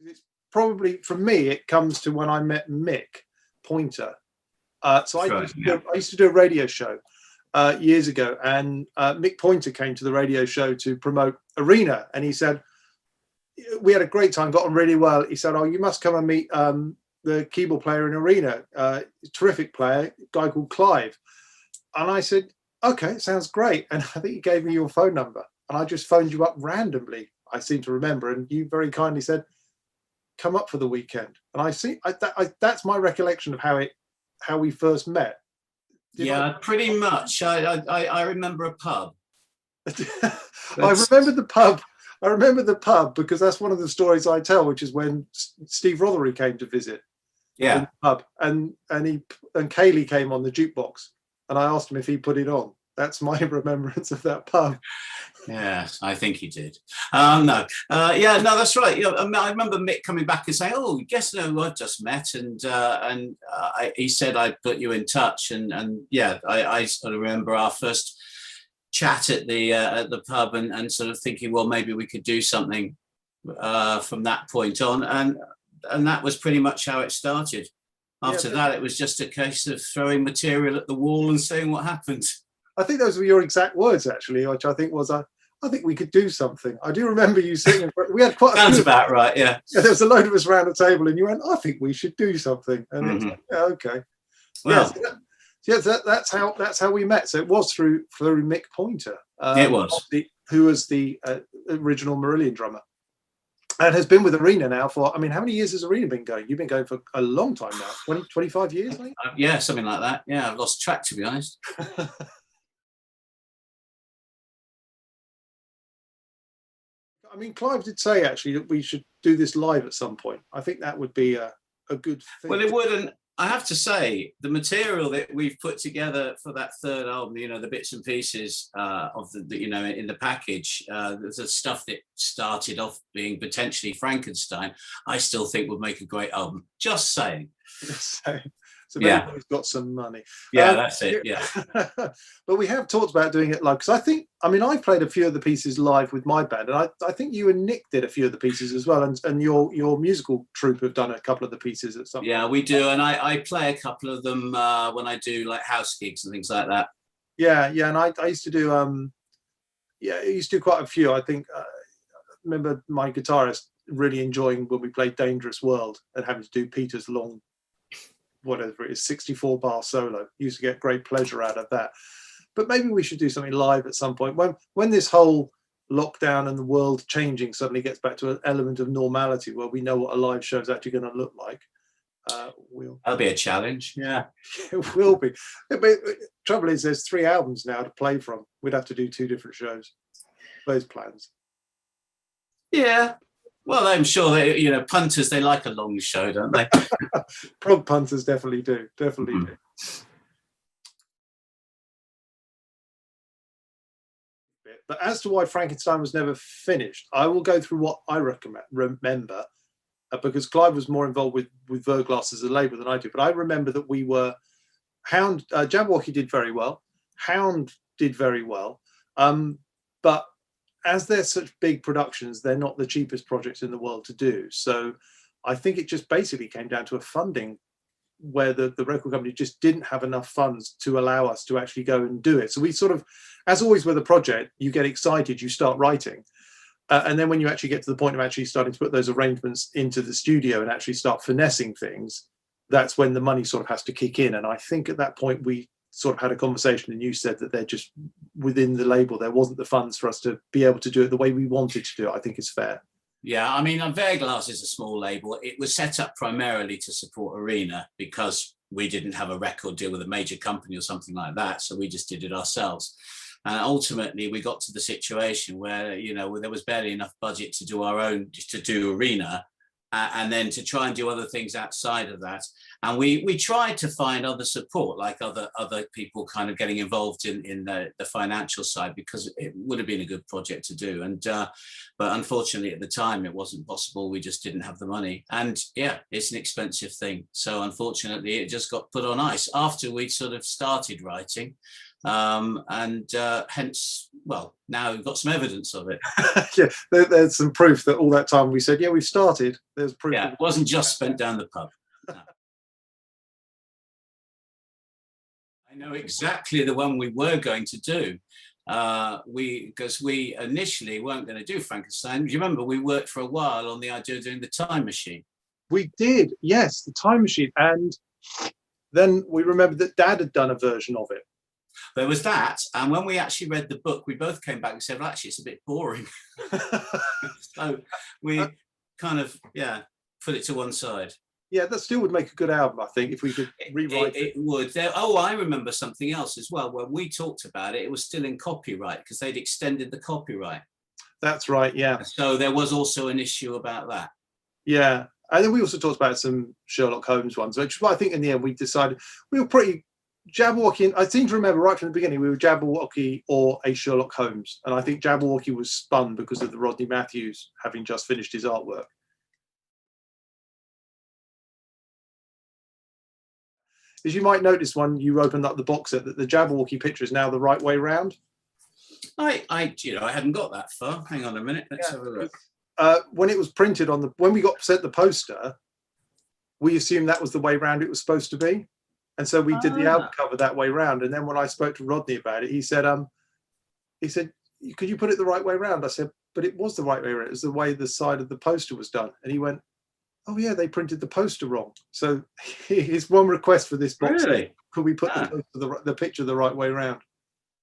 It's probably, for me, it comes to when I met Mick Pointer. So I used to do a radio show years ago, and Mick Pointer came to the radio show to promote Arena, and he said, we had a great time, got on really well. He said, oh, you must come and meet the keyboard player in Arena, terrific player, guy called Clive. And I said, okay, sounds great. And I think he gave me your phone number, and I just phoned you up randomly, I seem to remember, and you very kindly said, come up for the weekend. And that's my recollection of how we first met. Pretty much. I remember a pub. I remember the pub. I remember the pub because that's one of the stories I tell, which is when Steve Rothery came to visit. Yeah. In the pub, and Kaylee came on the jukebox, and I asked him if he put it on. That's my remembrance of that pub. Yeah, I think he did. No, that's right. I remember Mick coming back and saying, "Oh, guess who I've just met," and he said I'd put you in touch, and I sort of remember our first chat at the pub, and sort of thinking, well, maybe we could do something from that point on, and that was pretty much how it started. After that, it was just a case of throwing material at the wall and seeing what happened. I think those were your exact words, actually, which I think was, I think we could do something. I do remember you sitting. We had quite. Sounds about right. Yeah. There was a load of us around the table, and you went, I think we should do something, and it's like, yeah, okay. Well. That's how we met. So it was through Mick Pointer. It was. Who was the original Marillion drummer, and has been with Arena now for, I mean, how many years has Arena been going? You've been going for a long time now, 20, 25 years, I think? Yeah, something like that. Yeah, I've lost track, to be honest. I mean, Clive did say, actually, that we should do this live at some point. I think that would be a good thing. Well, it wouldn't. I have to say, the material that we've put together for that third album, the bits and pieces of the in the package, the stuff that started off being potentially Frankenstein, I still think would make a great album. Just saying. Just saying. So maybe he's got some money. Yeah, that's it. Yeah. But we have talked about doing it live, because I played a few of the pieces live with my band, and I think you and Nick did a few of the pieces as well, and your musical troupe have done a couple of the pieces at some point. Yeah, we do, and I play a couple of them when I do like house gigs and things like that. Yeah, and I used to do I used to do quite a few. I think I remember my guitarist really enjoying when we played Dangerous World and having to do Peter's long, whatever it is, 64 bar solo. Used to get great pleasure out of that. But maybe we should do something live at some point when this whole lockdown and the world changing suddenly gets back to an element of normality, where we know what a live show is actually going to look like. That'll be a challenge. Yeah, it will be. But trouble is, there's 3 albums now to play from. We'd have to do 2 different shows. Those plans. Yeah. Well, I'm sure that, punters, they like a long show, don't they? Prog punters definitely do. Definitely do. But as to why Frankenstein was never finished, I will go through what I remember, because Clive was more involved with Verglass as a label than I do. But I remember that we were Hound. Jabberwocky did very well. Hound did very well. But as they're such big productions, they're not the cheapest projects in the world to do. So I think it just basically came down to a funding where the record company just didn't have enough funds to allow us to actually go and do it. So we sort of, as always with a project, you get excited, you start writing. And then when you actually get to the point of actually starting to put those arrangements into the studio and actually start finessing things, that's when the money sort of has to kick in. And I think at that point we sort of had a conversation, and you said that they're just within the label, there wasn't the funds for us to be able to do it the way we wanted to do it. I think it's fair. Yeah, I mean, Verglass is a small label. It was set up primarily to support Arena because we didn't have a record deal with a major company or something like that. So we just did it ourselves. And ultimately, we got to the situation where, there was barely enough budget to do our own, just to do Arena, and then to try and do other things outside of that. And we tried to find other support, like other people kind of getting involved in the financial side, because it would have been a good project to do. And but unfortunately at the time it wasn't possible. We just didn't have the money. And yeah, it's an expensive thing. So unfortunately it just got put on ice after we sort of started writing. and hence, well, now we've got some evidence of it. Yeah, there's some proof that all that time we said, yeah, we've started. There's proof. Yeah, it wasn't just spent down the pub. No. I know exactly the one we were going to do. Because we initially weren't going to do Frankenstein. Do you remember we worked for a while on the idea of doing the Time Machine? We did, yes, the Time Machine. And then we remembered that Dad had done a version of it. There was that, and when we actually read the book, we both came back and said, well, actually, it's a bit boring. So we kind of, put it to one side. Yeah, that still would make a good album, I think, if we could rewrite it. It would. I remember something else as well. When we talked about it, it was still in copyright because they'd extended the copyright. That's right, yeah. So there was also an issue about that. Yeah, and then we also talked about some Sherlock Holmes ones, which I think in the end we decided we were pretty Jabberwocky. And I seem to remember right from the beginning we were Jabberwocky or a Sherlock Holmes, and I think Jabberwocky was spun because of the Rodney Matthews having just finished his artwork. As you might notice when you opened up the box set that the Jabberwocky picture is now the right way round. I hadn't got that far. Hang on a minute. Let's have a look. When it was printed when we got sent the poster, we assumed that was the way round it was supposed to be, and so we did the album cover that way round. And then when I spoke to Rodney about it, he said, "Could you put it the right way round?" I said, "But it was the right way round. It was the way the side of the poster was done." And he went, "Oh yeah, they printed the poster wrong." So his one request for this box: really? Could we put the picture the right way round?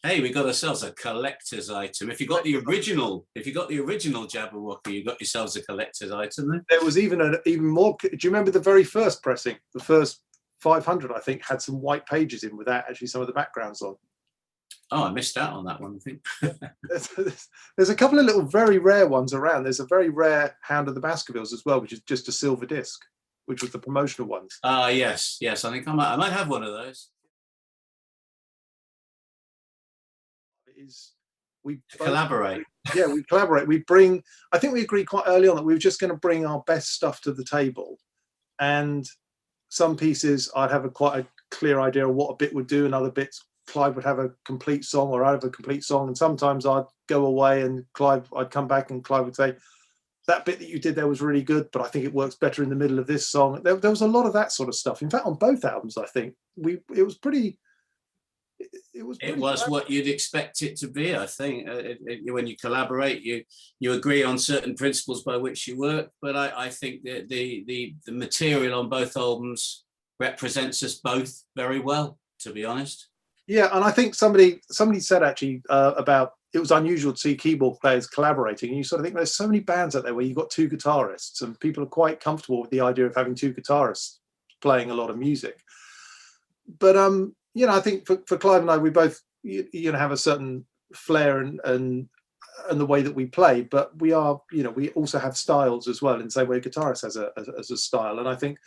Hey, we got ourselves a collector's item. If you got the original Jabberwocky, you got yourselves a collector's item. Then there was even more. Do you remember the very first pressing? The first 500, I think, had some white pages in without actually some of the backgrounds on. Oh, I missed out on that one, I think. There's a couple of little very rare ones around. There's a very rare Hound of the Baskervilles as well, which is just a silver disc, which was the promotional ones. Yes. I think I might have one of those. We collaborate. We collaborate. I think we agreed quite early on that we were just going to bring our best stuff to the table, and some pieces I'd have quite a clear idea of what a bit would do, and other bits Clive would have a complete song, or I'd have a complete song. And sometimes I'd go away and I'd come back and Clive would say, that bit that you did there was really good, but I think it works better in the middle of this song. There was a lot of that sort of stuff. In fact, on both albums, I think it was pretty. It was what you'd expect it to be. I think when you collaborate, you agree on certain principles by which you work. But I think that the material on both albums represents us both very well, to be honest. Yeah, and I think somebody said actually about it was unusual to see keyboard players collaborating, and you sort of think there's so many bands out there where you've got two guitarists, and people are quite comfortable with the idea of having two guitarists playing a lot of music. But I think for Clive and I, we both have a certain flair and the way that we play, but we also have styles as well, in the same way a guitarist has a style. And I think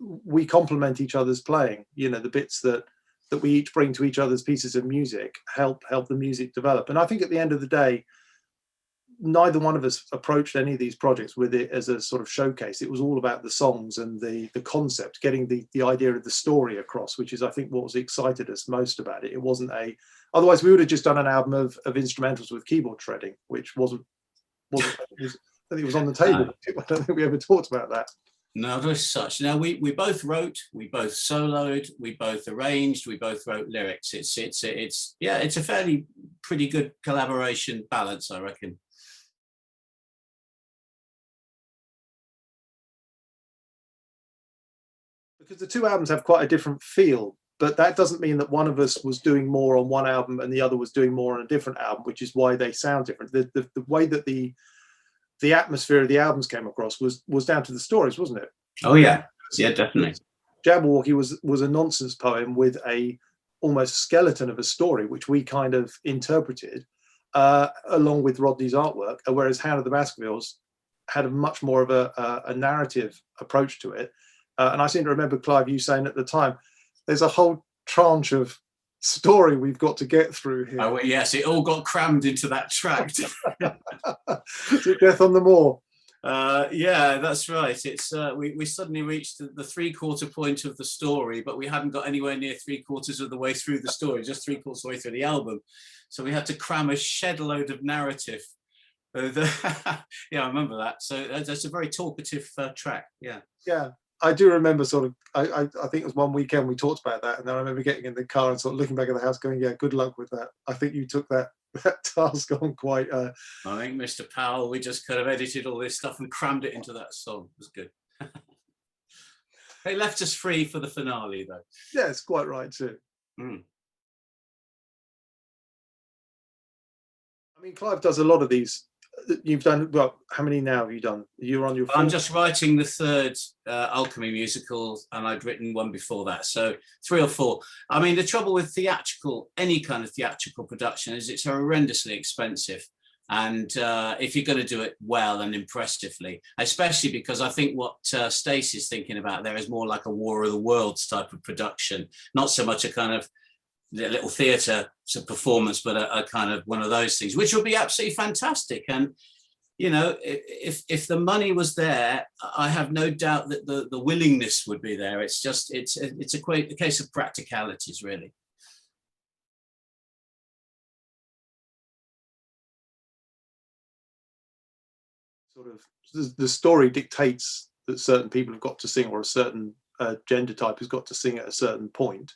we complement each other's playing. The bits that we each bring to each other's pieces of music help the music develop. And I think at the end of the day, neither one of us approached any of these projects with it as a sort of showcase. It was all about the songs and the concept, getting the idea of the story across, which is, I think, what was excited us most about it. It wasn't otherwise we would have just done an album of instrumentals with keyboard shredding, which wasn't I think it was on the table. I don't think we ever talked about that. No, as such. Now we both wrote, we both soloed, we both arranged, we both wrote lyrics. It's a fairly pretty good collaboration balance, I reckon. Because the two albums have quite a different feel, but that doesn't mean that one of us was doing more on one album and the other was doing more on a different album, which is why they sound different. The way that the atmosphere of the albums came across was down to the stories, wasn't it? Oh yeah, definitely. Jabberwocky was a nonsense poem with a almost skeleton of a story, which we kind of interpreted along with Rodney's artwork, whereas Hound of the Baskervilles had a much more of a narrative approach to it. And I seem to remember, Clive, you saying at the time, there's a whole tranche of story we've got to get through here. Oh, yes, it all got crammed into that tract. To Death on the Moor. Yeah, that's right. It's we suddenly reached the three-quarter point of the story, but we hadn't got anywhere near three-quarters of the way through the story, just three-quarters of the way through the album. So we had to cram a shed load of narrative. Yeah, I remember that. So that's a very talkative track. Yeah. Yeah, I do remember sort of, I think it was one weekend we talked about that, and then I remember getting in the car and sort of looking back at the house going, yeah, good luck with that. I think you took that task on quite... I think, Mr. Powell, we just could have edited all this stuff and crammed it into that song. It was good. It left us free for the finale, though. Yeah, it's quite right, too. Mm. I mean, Clive does a lot of these. You've done, well, how many now have you done? You're on your fourth? I'm just writing the third Alchemy musical, and I'd written one before that, so 3 or 4. I mean, the trouble with theatrical, any kind of theatrical production, is it's horrendously expensive. And if you're going to do it well and impressively, especially because I think what Stacey's thinking about there is more like a War of the Worlds type of production, not so much a kind of little theatre performance, but a kind of one of those things, which would be absolutely fantastic. And you know, if the money was there, I have no doubt that the willingness would be there. It's just it's a case of practicalities, really. Sort of the story dictates that certain people have got to sing, or a certain gender type has got to sing at a certain point.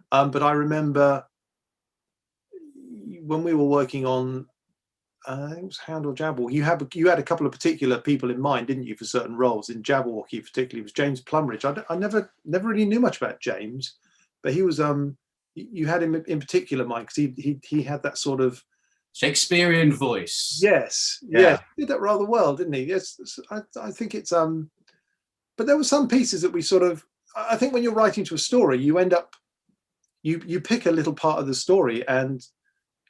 But I remember when we were working on, I think it was Hound or Jabberwocky, you had a couple of particular people in mind, didn't you, for certain roles? In Jabberwocky, particularly, was James Plumridge. I never really knew much about James, but he was you had him in particular in mind because he had that sort of Shakespearean voice. Yes, yeah, he did that rather well, didn't he? Yes, I think it's but there were some pieces that we sort of, I think when you're writing to a story, you end up you pick a little part of the story, and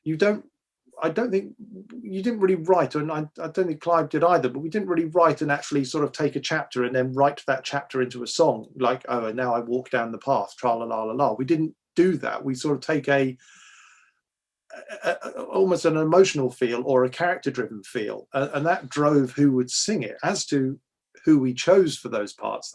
I don't think you didn't really write, and I don't think Clive did either, but we didn't really write and actually sort of take a chapter and then write that chapter into a song, like, oh, and now I walk down the path, tra la la la la. We didn't do that. We sort of take almost an emotional feel or a character driven feel, and that drove who would sing it. As to who we chose for those parts,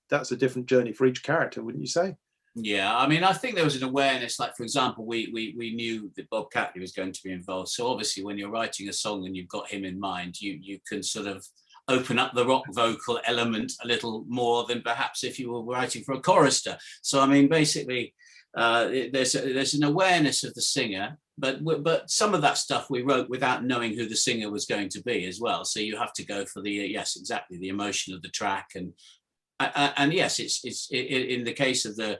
that's a different journey for each character, wouldn't you say? Yeah, I mean, I think there was an awareness, like, for example, we knew that Bob Catley was going to be involved. So obviously when you're writing a song and you've got him in mind, you can sort of open up the rock vocal element a little more than perhaps if you were writing for a chorister. So, I mean, basically, there's an awareness of the singer, but some of that stuff we wrote without knowing who the singer was going to be as well. So you have to go for the, yes, exactly, the emotion of the track. And yes, it's in the case of the,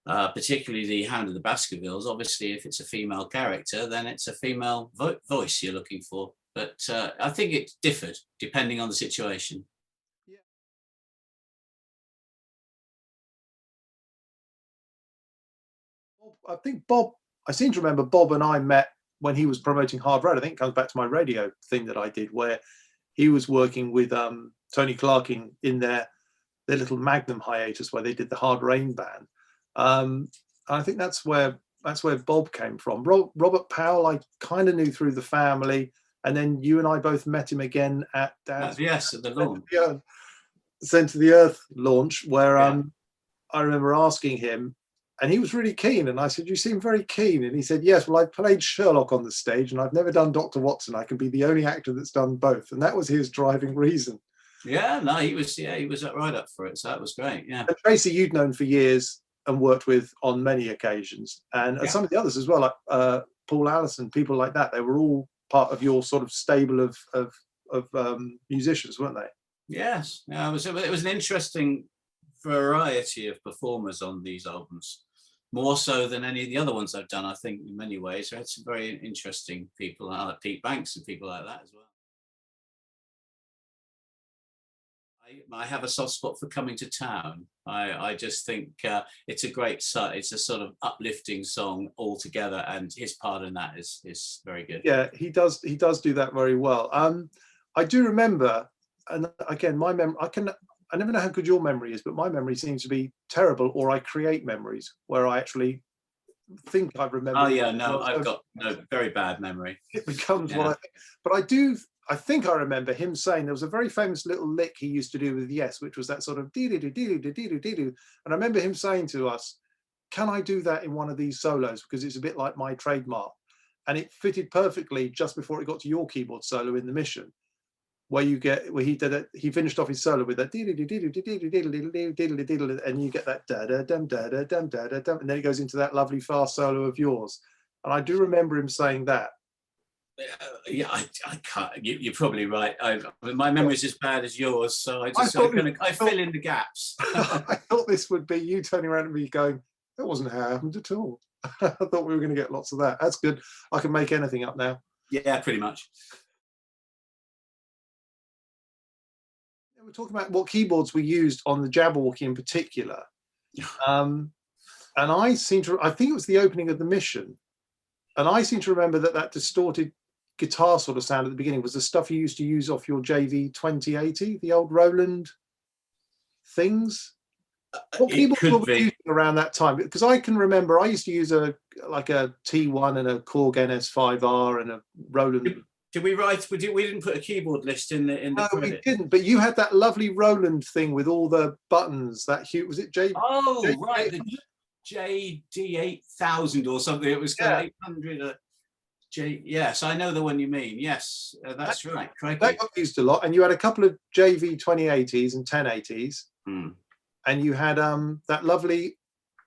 particularly the Hound of the Baskervilles, obviously, if it's a female character, then it's a female voice you're looking for. But I think it differed depending on the situation. Yeah. I think I seem to remember Bob and I met when he was promoting Hard Road. I think it comes back to my radio thing that I did, where he was working with Tony Clark in their little Magnum hiatus where they did the Hard Rain band. I think that's where Bob came from. Robert Powell, I kind of knew through the family, and then you and I both met him again at Dad's at the launch, Sent to the Earth launch, where I remember asking him, and he was really keen, and I said, "You seem very keen," and he said, "Yes, well, I played Sherlock on the stage, and I've never done Dr. Watson. I can be the only actor that's done both," and that was his driving reason. Yeah, no, he was right up for it, so that was great. Yeah, and Tracy, you'd known for years and worked with on many occasions, and some of the others as well, like Paul Allison, people like that. They were all part of your sort of stable of musicians, weren't they? Yes, yeah, it was an interesting variety of performers on these albums, more so than any of the other ones I've done. I think in many ways, I had some very interesting people, like Pete Banks and people like that as well. I have a soft spot for Coming to Town. I just think it's a great song. It's a sort of uplifting song altogether, and his part in that is very good. Yeah, he does do that very well. I do remember, and again, my memory, I never know how good your memory is, but my memory seems to be terrible, or I create memories where I actually think I remember. Oh yeah, no, I've got no very bad memory. It becomes what I think. But I think I remember him saying there was a very famous little lick he used to do with Yes, which was that sort of dee dee dee dee dee dee dee dee. And I remember him saying to us, "Can I do that in one of these solos? Because it's a bit like my trademark." And it fitted perfectly just before it got to your keyboard solo in The Mission, where he did it. He finished off his solo with that dee dee dee dee dee dee dee dee dee, and you get that da da dum da da dum da da dum, and then it goes into that lovely fast solo of yours. And I do remember him saying that. Yeah, I can't. You're probably right. My memory's as bad as yours, so I fill in the gaps. I thought this would be you turning around and me going, "That wasn't how it happened at all." I thought we were going to get lots of that. That's good. I can make anything up now. Yeah, pretty much. We're talking about what keyboards we used on the Jabberwocky in particular, and I think it was the opening of The Mission, and I seem to remember that distorted guitar sort of sound at the beginning was the stuff you used to use off your JV 2080, the old Roland things. What keyboards were we using around that time? Because I can remember I used to use a T1 and a Korg NS5R and a Roland. Did we write? We didn't put a keyboard list in the. No, credit. we didn't. But you had that lovely Roland thing with all the buttons. That huge, was it J? Oh, right, the JD 8000 or something. It was 800. Yes, I know the one you mean. Yes, that's right. Crikey. That got used a lot, and you had a couple of JV 2080s and 1080s, and you had that lovely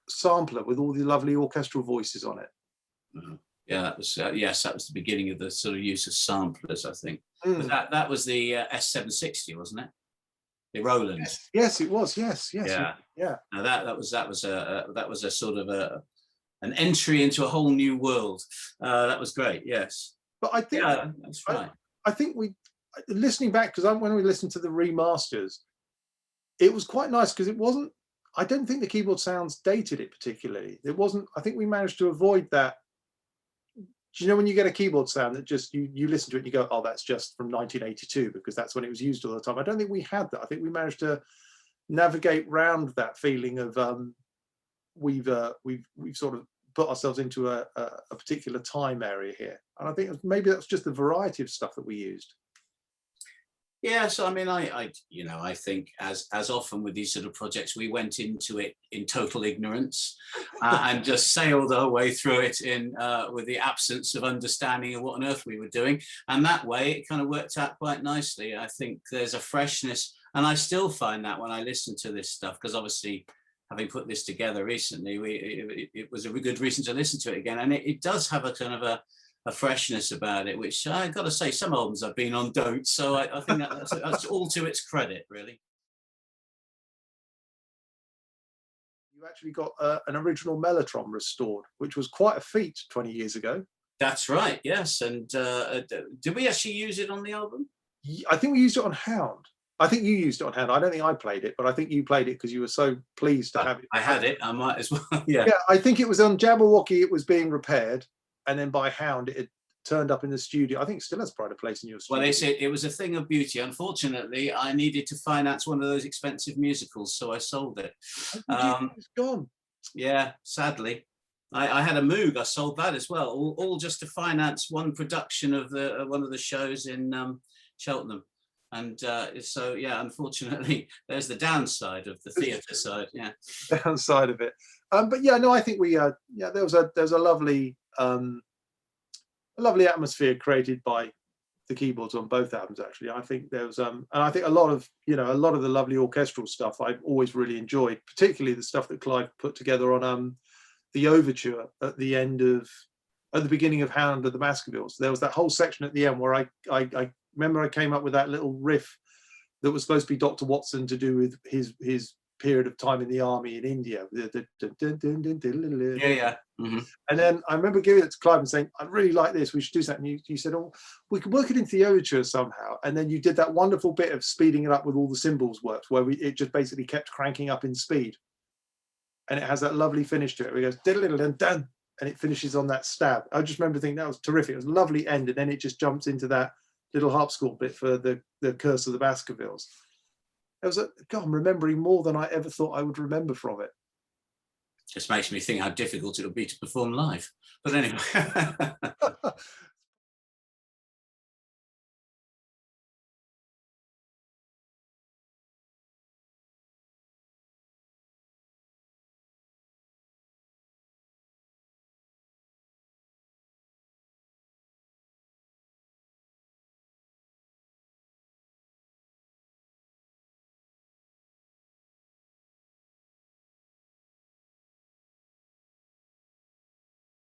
sampler with all the lovely orchestral voices on it. Yeah, that was yes, that was the beginning of the sort of use of samplers, I think. That was the S760, wasn't it? The Roland. Yes, it was. Yes. Yeah. Yeah. Now that was a sort of an entry into a whole new world. That was great. Yes. But I think that's right. I think listening back, because when we listened to the remasters, it was quite nice because it wasn't. I don't think the keyboard sounds dated it particularly. It wasn't. I think we managed to avoid that. Do you know when you get a keyboard sound that just you listen to it and you go, "Oh, that's just from 1982," because that's when it was used all the time. I don't think we had that. I think we managed to navigate round that feeling of we've sort of put ourselves into a particular time area here, and I think maybe that's just the variety of stuff that we used. Yeah, so I mean, I think as often with these sort of projects, we went into it in total ignorance and just sailed our way through it in with the absence of understanding of what on earth we were doing, and that way it kind of worked out quite nicely. I think there's a freshness, and I still find that when I listen to this stuff, because obviously having put this together recently, it was a good reason to listen to it again, and it does have a kind of a freshness about it, which I got to say some albums I've been on don't. So I think that's all to its credit, really. You actually got an original Mellotron restored, which was quite a feat 20 years ago. That's right, yes. And did we actually use it on the album? I think we used it on Hound. I think you used it on Hound. I don't think I played it, but I think you played it because you were so pleased to have it. I had it. I might as well. Yeah. Yeah, I think it was on Jabberwocky. It was being repaired. And then by Hound, it had turned up in the studio. I think it still has pride of place in your studio. Well, it was a thing of beauty. Unfortunately, I needed to finance one of those expensive musicals, so I sold it. It's gone. Yeah, sadly. I had a Moog. I sold that as well, all just to finance one production of one of the shows in Cheltenham. And so, yeah, unfortunately, there's the downside of the theatre side. Yeah, downside of it. But yeah, no, I think we there was a lovely atmosphere created by the keyboards on both albums. Actually, I think there was and I think a lot of the lovely orchestral stuff I've always really enjoyed, particularly the stuff that Clive put together on the overture at the beginning of Hound of the Baskervilles. There was that whole section at the end where I remember I came up with that little riff that was supposed to be Dr. Watson to do with his period of time in the army in India. Yeah. Mm-hmm. And then I remember giving it to Clive and saying, "I really like this. We should do something." You said, "Oh, we could work it into the overture somehow." And then you did that wonderful bit of speeding it up with all the cymbals works, where it just basically kept cranking up in speed, and it has that lovely finish to it. Where it goes diddle-diddle-dun-dun, and it finishes on that stab. I just remember thinking that was terrific. It was a lovely end, and then it just jumps into that little harpsichord bit for the Curse of the Baskervilles. I'm remembering more than I ever thought I would remember from it. Just makes me think how difficult it would be to perform live. But anyway.